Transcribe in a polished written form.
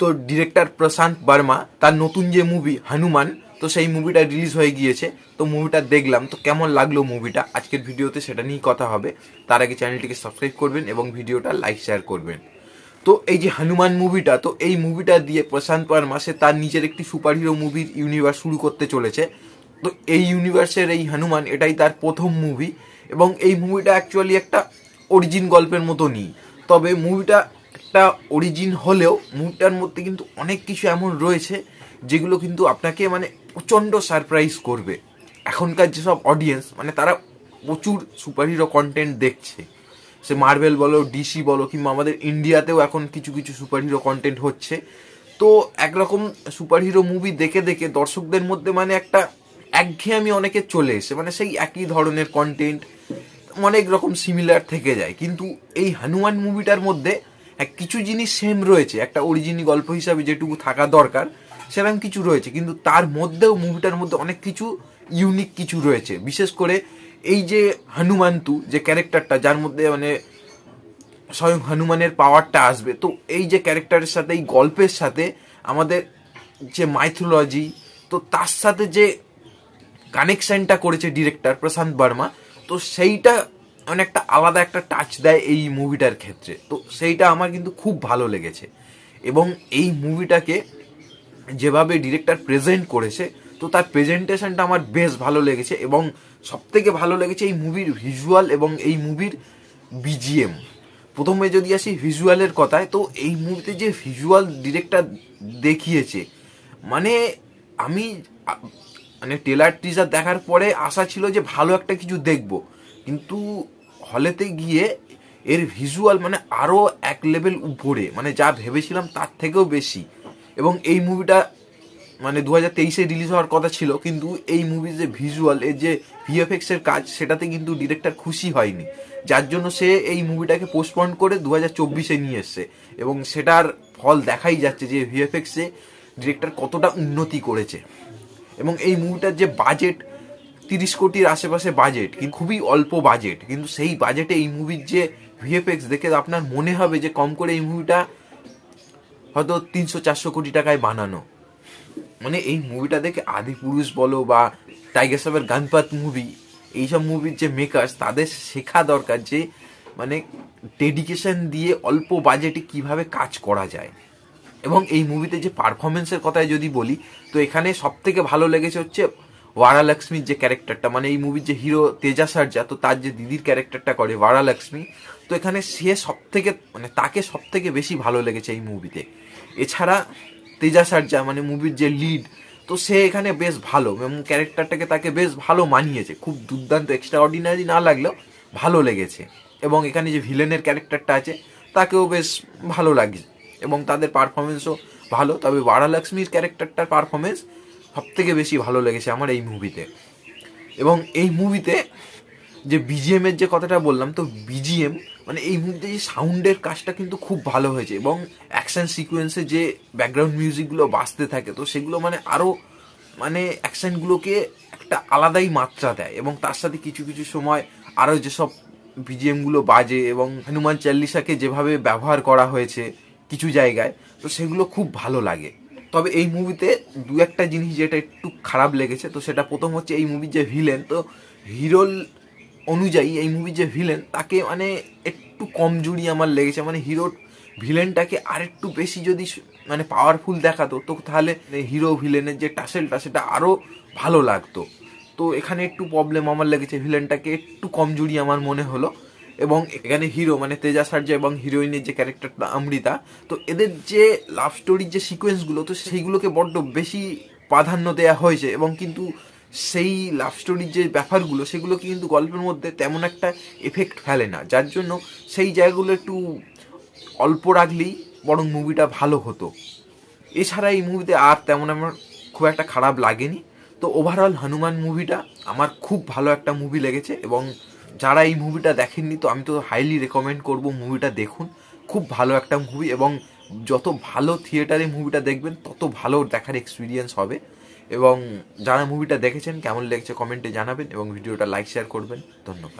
তো ডিরেক্টর প্রশান্ত বর্মা তার নতুন যে মুভি হনুমান, তো সেই মুভিটা রিলিজ হয়ে গিয়েছে। তো মুভিটা দেখলাম, তো কেমন লাগলো মুভিটা আজকের ভিডিওতে সেটা নিয়েই কথা হবে। তার আগে চ্যানেলটিকে সাবস্ক্রাইব করবেন এবং ভিডিওটা লাইক শেয়ার করবেন। তো এই যে হনুমান মুভিটা, তো এই মুভিটা দিয়ে প্রশান্ত বর্মা সে তার নিজের একটি সুপারহিরো মুভির ইউনিভার্স শুরু করতে চলেছে। তো এই ইউনিভার্সের এই হনুমান এটাই তার প্রথম মুভি, এবং এই মুভিটা অ্যাকচুয়ালি একটা অরিজিন গল্পের মতনই। তবে মুভিটা একটা অরিজিন হলেও মুভিটার মধ্যে কিন্তু অনেক কিছু এমন রয়েছে যেগুলো কিন্তু আপনাকে মানে প্রচণ্ড সারপ্রাইজ করবে। এখনকার যেসব অডিয়েন্স মানে তারা প্রচুর সুপারহিরো কন্টেন্ট দেখছে, সে মার্ভেল বলো, ডিসি বলো, কিংবা আমাদের ইন্ডিয়াতেও এখন কিছু কিছু সুপারহিরো কন্টেন্ট হচ্ছে। তো একরকম সুপারহিরো মুভি দেখে দেখে দর্শকদের মধ্যে মানে একটা একঘেয়েমি অনেকের চলে এসে, মানে সেই একই ধরনের কন্টেন্ট অনেক রকম সিমিলার থেকে যায়। কিন্তু এই হনুমান মুভিটার মধ্যে কিছু জিনিস সেম রয়েছে, একটা অরিজিনাল গল্প হিসাবে যেটুকু থাকা দরকার সেরকম কিছু রয়েছে, কিন্তু তার মধ্যেও মুভিটার মধ্যে অনেক কিছু ইউনিক কিছু রয়েছে। বিশেষ করে এই যে হনুমান্তু যে ক্যারেক্টারটা, যার মধ্যে মানে স্বয়ং হনুমানের পাওয়ারটা আসবে, তো এই যে ক্যারেক্টারের সাথে এই গল্পের সাথে আমাদের যে মাইথোলজি, তো তার সাথে যে কানেকশনটা করেছে ডিরেক্টর প্রশান্ত বর্মা, তো সেইটা অনেকটা আলাদা একটা টাচ দেয় এই মুভিটার ক্ষেত্রে। তো সেইটা আমার কিন্তু খুব ভালো লেগেছে, এবং এই মুভিটাকে যেভাবে ডিরেক্টর প্রেজেন্ট করেছে, তো তার প্রেজেন্টেশনটা আমার বেশ ভালো লেগেছে। এবং সবথেকে ভালো লেগেছে এই মুভির ভিজুয়াল এবং এই মুভির বিজিএম। প্রথমে যদি আসি ভিজুয়ালের কথায়, তো এই মুভিতে যে ভিজুয়াল ডিরেক্টর দেখিয়েছে, মানে আমি মানে ট্রেলার টিজার দেখার পরে আশা ছিল যে ভালো একটা কিছু দেখব, কিন্তু হলেতে গিয়ে এর ভিজুয়াল মানে আরও এক লেভেল উপরে, মানে যা ভেবেছিলাম তার থেকেও বেশি। এবং এই মুভিটা মানে 2023-এ রিলিজ হওয়ার কথা ছিল, কিন্তু এই মুভির যে ভিজুয়াল, এর যে ভিএফএক্সের কাজ, সেটাতে কিন্তু ডিরেক্টর খুশি হয়নি, যার জন্য সে এই মুভিটাকে পোস্টপন্ড করে 2024-এ নিয়ে এসছে। এবং সেটার ফল দেখাই যাচ্ছে যে ভিএফএক্সে ডিরেক্টর কতটা উন্নতি করেছে। এবং এই মুভিটার যে বাজেট 30 কোটির আশেপাশে বাজেট, কিন্তু খুবই অল্প বাজেট, কিন্তু সেই বাজেটে এই মুভির যে ভিএফএক্স দেখে আপনার মনে হবে যে কম করে এই মুভিটা হয়তো 300-400 কোটি টাকায় বানানো। মানে এই মুভিটা দেখে আদিপুরুষ বলো বা টাইগার শ্রফের গণপত মুভি, এইসব মুভির যে মেকার্স, তাদের শেখা দরকার যে মানে ডেডিকেশন দিয়ে অল্প বাজেটে কিভাবে কাজ করা যায়। এবং এই মুভিতে যে পারফরমেন্সের কথায় যদি বলি, তো এখানে সব থেকে ভালো লেগেছে হচ্ছে ওয়ারালক্ষ্মীর যে ক্যারেক্টারটা, মানে এই মুভির যে হিরো তেজা সারজা, তো তার যে দিদির ক্যারেক্টারটা করে ওয়ারালক্ষ্মী, তো এখানে সে সব থেকে মানে তাকে সব থেকে বেশি ভালো লেগেছে এই মুভিতে। এছাড়া তেজা সারজা মানে মুভির যে লিড, তো সে এখানে বেশ ভালো, এবং ক্যারেক্টারটাকে তাকে বেশ ভালো মানিয়েছে, খুব দুর্দান্ত এক্সট্রা অর্ডিনারি না লাগলেও ভালো লেগেছে। এবং এখানে যে ভিলেনের ক্যারেক্টারটা আছে তাকেও বেশ ভালো লাগে, এবং তাদের পারফরমেন্সও ভালো। তবে ওয়ারালক্ষ্মীর ক্যারেক্টারটার পারফরমেন্স সব থেকে বেশি ভালো লেগেছে আমার এই মুভিতে। এবং এই মুভিতে যে বিজিএমের যে কথাটা বললাম, তো বিজিএম মানে এই মুভিতে যে সাউন্ডের কাজটা কিন্তু খুব ভালো হয়েছে, এবং অ্যাকশন সিকোয়েন্সে যে ব্যাকগ্রাউন্ড মিউজিকগুলো বাজতে থাকে, তো সেগুলো মানে আরও মানে অ্যাকশনগুলোকে একটা আলাদাই মাত্রা দেয়। এবং তার সাথে কিছু কিছু সময় আরও যেসব বিজিএমগুলো বাজে, এবং হনুমান চাল্লিশাকে যেভাবে ব্যবহার করা হয়েছে কিছু জায়গায়, তো সেগুলো খুব ভালো লাগে। তবে এই মুভিতে দু একটা জিনিস যেটা একটু খারাপ লেগেছে, তো সেটা প্রথম হচ্ছে এই মুভির যে ভিলেন, তো হিরোর অনুযায়ী এই মুভির যে ভিলেন তাকে মানে একটু কমজোরি আমার লেগেছে। মানে হিরোর ভিলেনটাকে আর একটু বেশি যদি মানে পাওয়ারফুল দেখাতো, তো তাহলে হিরো ভিলেনের যে টাসেলটা সেটা আরও ভালো লাগতো। তো এখানে একটু প্রবলেম আমার লেগেছে, ভিলেনটাকে একটু কমজোরি আমার মনে হলো। এবং এখানে হিরো মানে তেজা সারজা এবং হিরোইনের যে ক্যারেক্টারটা অমৃতা, তো এদের যে লাভ স্টোরির যে সিকোয়েন্সগুলো, তো সেইগুলোকে বড্ড বেশি প্রাধান্য দেওয়া হয়েছে। এবং কিন্তু সেই লাভ স্টোরির যে ব্যাপারগুলো, সেগুলোকে কিন্তু গল্পের মধ্যে তেমন একটা এফেক্ট ফেলে না, যার জন্য সেই জায়গাগুলো একটু অল্প রাখলেই বরং মুভিটা ভালো হতো। এছাড়া এই মুভিতে আর তেমন আমার খুব একটা খারাপ লাগেনি। তো ওভারঅল হনুমান মুভিটা আমার খুব ভালো একটা মুভি লেগেছে, এবং যারা এই মুভিটা দেখেননি, তো আমি তো হাইলি রেকমেন্ড করব মুভিটা দেখুন। খুব ভালো একটা মুভি, এবং যত ভালো থিয়েটারে মুভিটা দেখবেন তত ভালো দেখার এক্সপিরিয়েন্স হবে। এবং যারা মুভিটা দেখেছেন কেমন লেগেছে কমেন্টে জানাবেন, এবং ভিডিওটা লাইক শেয়ার করবেন। ধন্যবাদ।